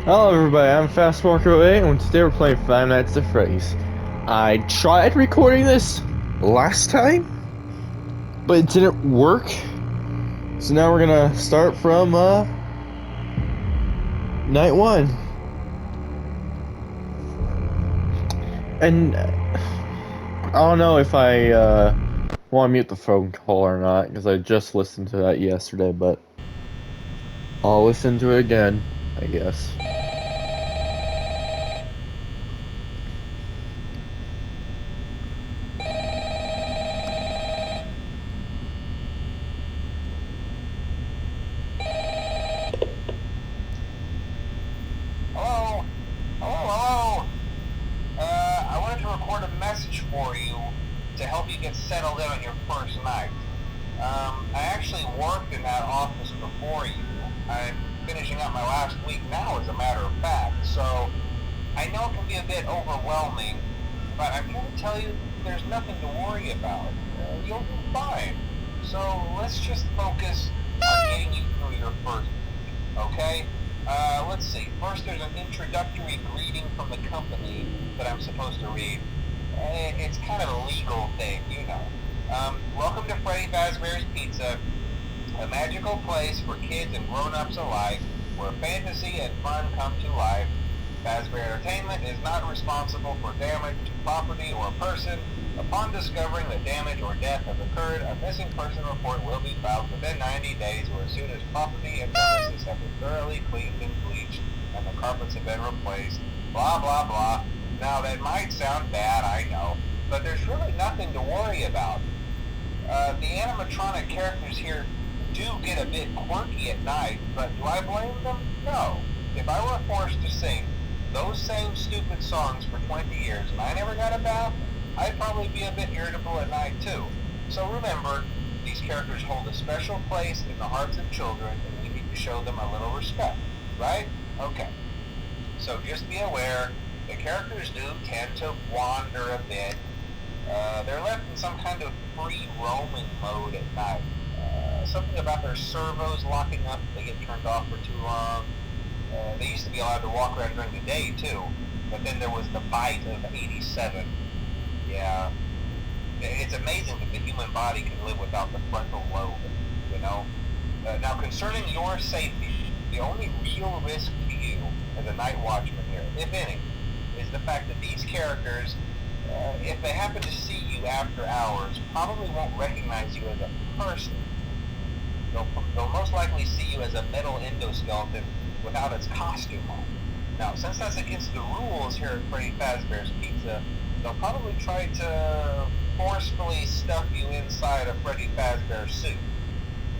Hello everybody, I'm Fast Walker 8 and today we're playing Five Nights at Freddy's. I tried recording this last time, but it didn't work. So now we're gonna start from night one. And I don't know if I want to mute the phone call or not, because I just listened to that yesterday, but I'll listen to it again, I guess. Hello? Hello? I wanted to record a message for you to help you get settled in on your first night. I actually worked in that office before you. I'm finishing up my last week now, as a matter of fact, so I know it can be a bit overwhelming, but I'm here to tell you there's nothing to worry about. You'll be fine. So let's just focus on getting you through your first week, okay? Let's see. First, there's an introductory greeting from the company that I'm supposed to read. It's kind of a legal thing, you know. Welcome to Freddy Fazbear's Pizza, a magical place for kids and grown-ups alike, where fantasy and fun come to life. Fazbear Entertainment is not responsible for damage to property or person. Upon discovering that damage or death has occurred, a missing person report will be filed within 90 days or as soon as property and premises have been thoroughly cleaned and bleached and the carpets have been replaced. Blah, blah, blah. Now, that might sound bad, I know, but there's really nothing to worry about. The animatronic characters here do get a bit quirky at night, but do I blame them? No. If I were forced to sing those same stupid songs for 20 years and I never got a bath, I'd probably be a bit irritable at night too. So remember, these characters hold a special place in the hearts of children and we need to show them a little respect, right? Okay. So just be aware, the characters do tend to wander a bit. They're left in some kind of free roaming mode at night. Something about their servos locking up if they get turned off for too long. They used to be allowed to walk around during the day too, but then there was the bite of 87. Yeah, it's amazing that the human body can live without the frontal lobe, you know? Now, concerning your safety, the only real risk to you as a night watchman here, if any, is the fact that these characters, if they happen to see you after hours, probably won't recognize you as a person. They'll most likely see you as a metal endoskeleton without its costume on. Now, since that's against the rules here at Freddy Fazbear's Pizza, they'll probably try to forcefully stuff you inside a Freddy Fazbear suit.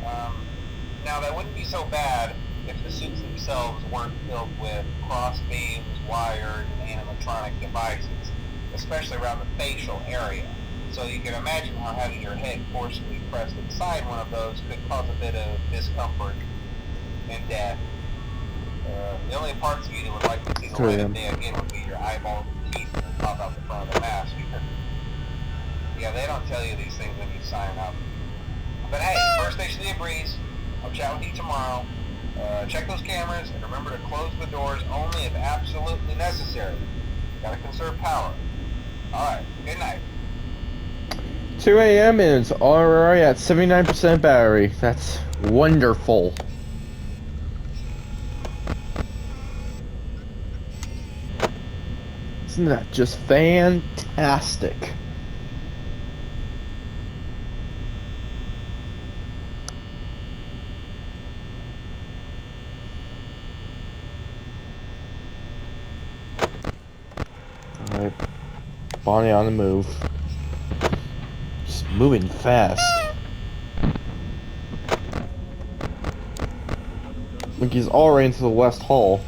Now, that wouldn't be so bad if the suits themselves weren't filled with cross beams, wires, and animatronic devices, especially around the facial area. So you can imagine how having your head forcefully pressed inside one of those could cause a bit of discomfort and death. The only parts of you that would like to see the light of day again would be your eyeballs and teeth that pop out the front of the mask. Yeah, they don't tell you these things when you sign up. But hey, first station of the breeze. I'll chat with you tomorrow. Check those cameras and remember to close the doors only if absolutely necessary. Gotta conserve power. Alright, good night. 2 a.m. and it's already at 79% battery. That's wonderful. Isn't that just fantastic? Alright, Bonnie on the move. Just moving fast. Look, he's already into the West Hall.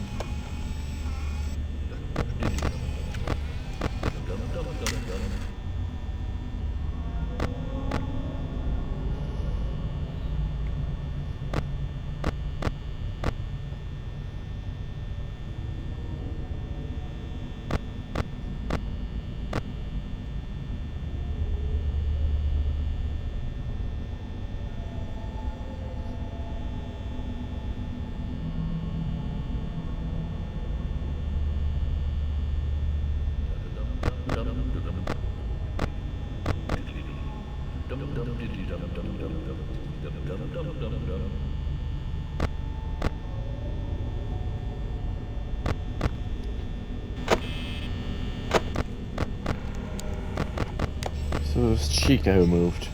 So it was Chica who moved.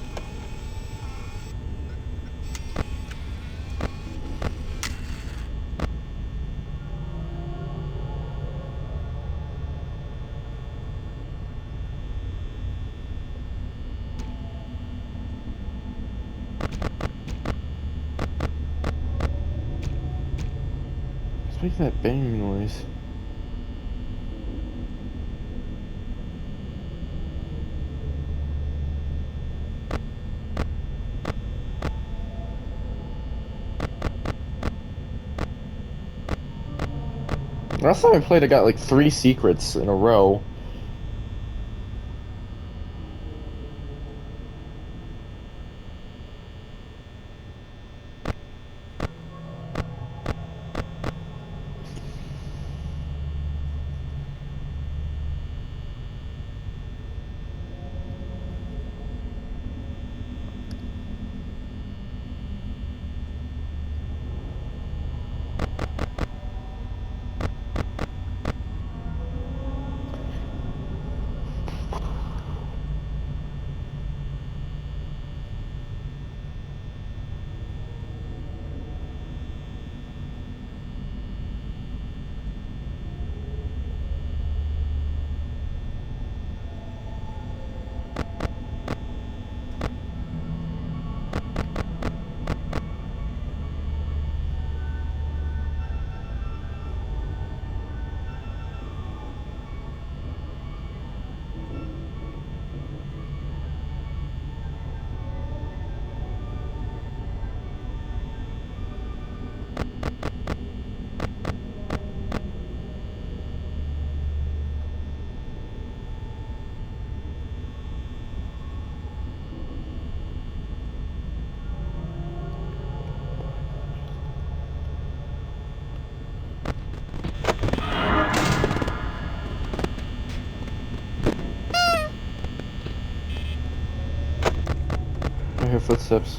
What's making that banging noise? Last time I played, I got like 3 secrets in a row. I hear footsteps.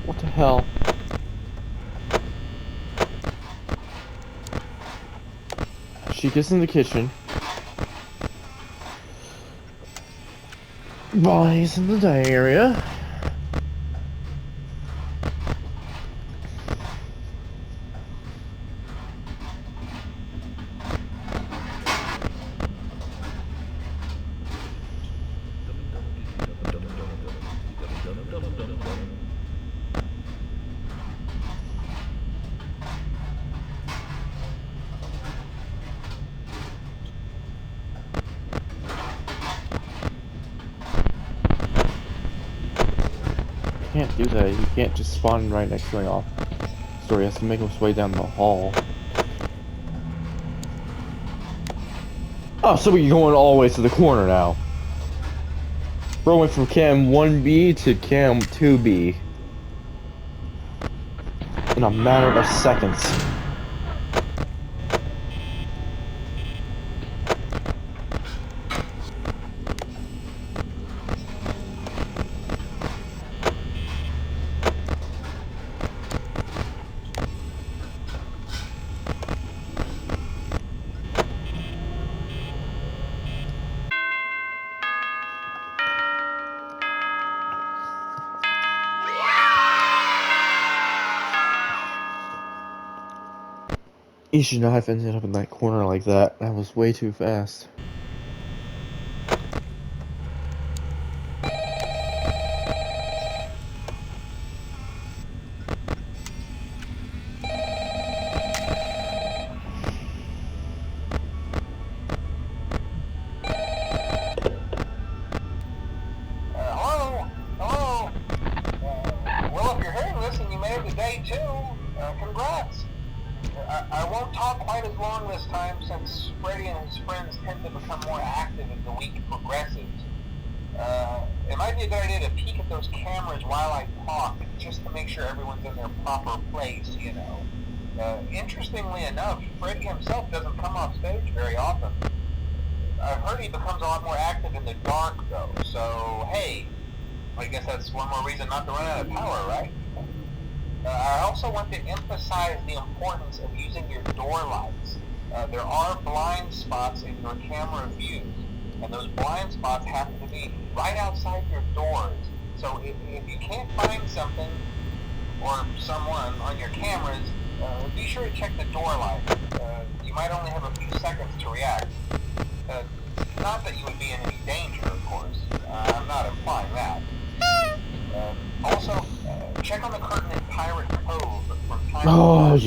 What the hell? She gets in the kitchen. Bonnie's in the dining area. Can't do that. You can't just spawn right next to my off store. He has to make his way down the hall. Oh, so we're going all the way to the corner now. We're going from cam 1B to cam 2B in a matter of seconds. You should not have ended up in that corner like that. That was way too fast. Hello? Hello? Well, if you're hearing this and you made it to day 2, congrats. I won't talk quite as long this time since Freddy and his friends tend to become more active as the week progresses. It might be a good idea to peek at those cameras while I talk, just to make sure everyone's in their proper place, you know. Interestingly enough, Freddy himself doesn't come off stage very often. I've heard he becomes a lot more active in the dark, though, so hey, I guess that's one more reason not to run out of power, right? I also want to emphasize the importance of using your door lights. There are blind spots in your camera views, and those blind spots happen to be right outside your doors. So if you can't find something or someone on your cameras, be sure to check the door light. You might only have a few seconds to react. Not that you would be in any danger, of course. I'm not implying that. Also, check on the curtain in Pirate Cove from time to time.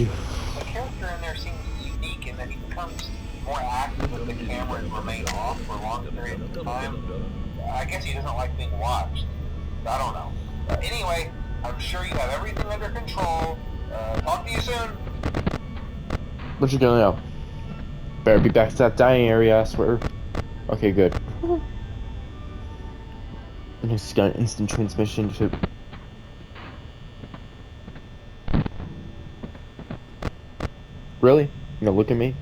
The character in there seems unique in that he becomes more active if the cameras remain off for long periods of time. I guess he doesn't like being watched. I don't know. Anyway, I'm sure you have everything under control. Talk to you soon. What you gonna know? Better be back to that dining area, I swear. Okay, good. And it's got an instant transmission to... Really? You gonna look at me?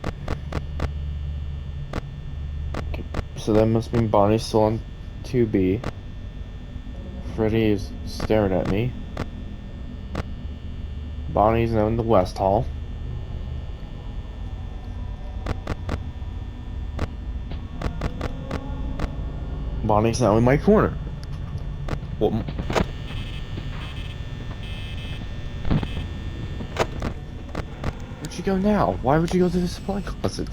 Okay, so that must mean Bonnie's still on 2B. Freddy is staring at me. Bonnie's now in the West Hall. Bonnie's now in my corner. Well, where'd you go now? Why would you go to the supply closet?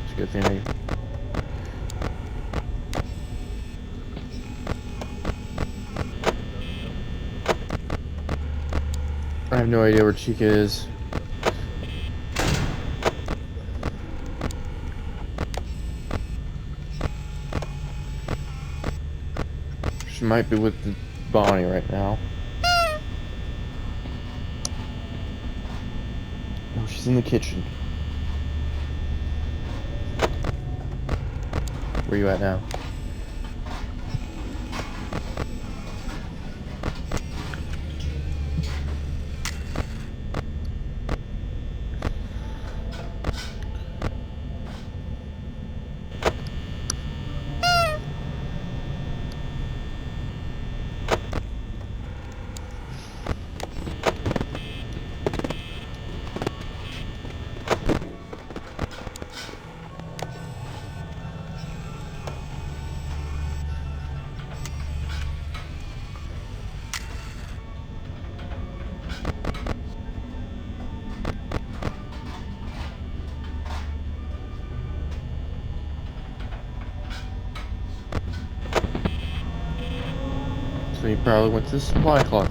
It's a good thing I have no idea where Chica is. She might be with Bonnie right now. Oh, she's in the kitchen. Where you at now? So he probably went to the supply closet.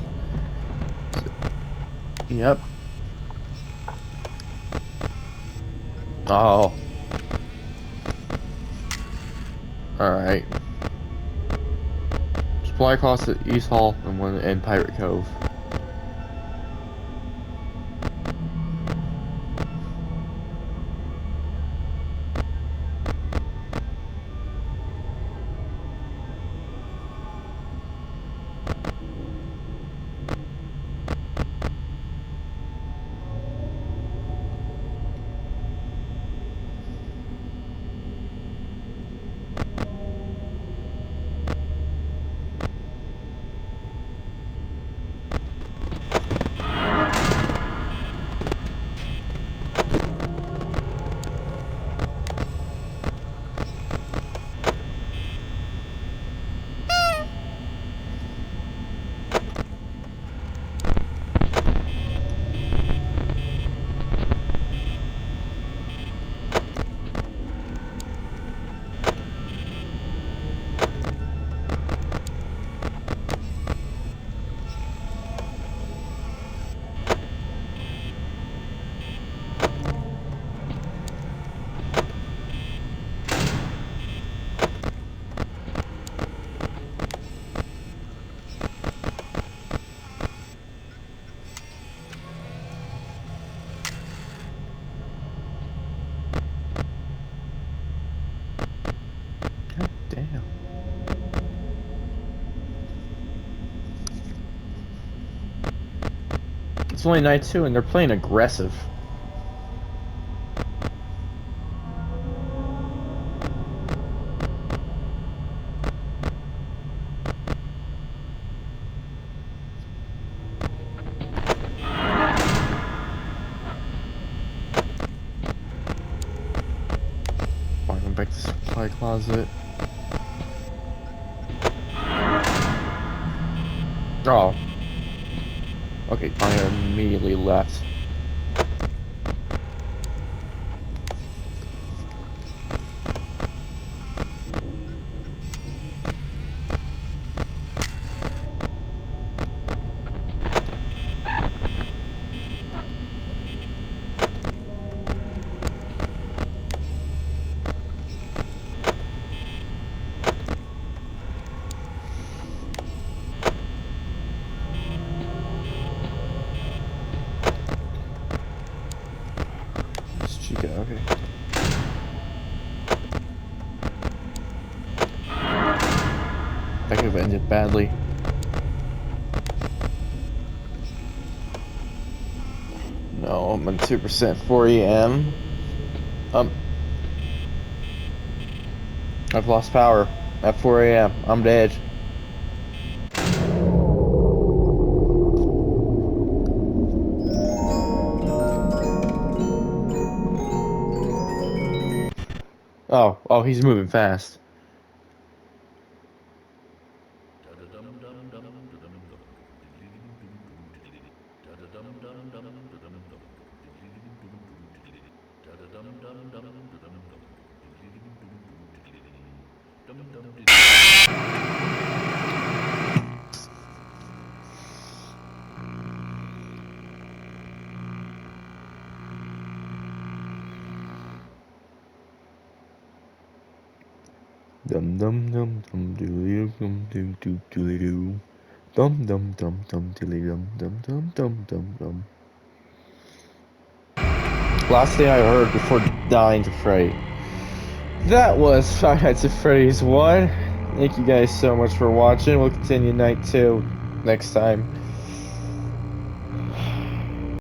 Yep. Oh. Alright. Supply closet, East Hall, and one in Pirate Cove. It's only night 2 and they're playing aggressive. Going back to the supply closet. Oh. Okay, I immediately left. It's Chica, okay. That could have ended badly. No, I'm on 2%, 4 AM. I've lost power at 4 AM. I'm dead. Oh, he's moving fast. Dum dum dum dum doodly dum dum dum doodly doo. Dum dum dum dum dilly dum dum dum dum dum dum. Last thing I heard before dying to Freddy. That was Five Nights at Freddy's 1. Thank you guys so much for watching. We'll continue night 2 next time.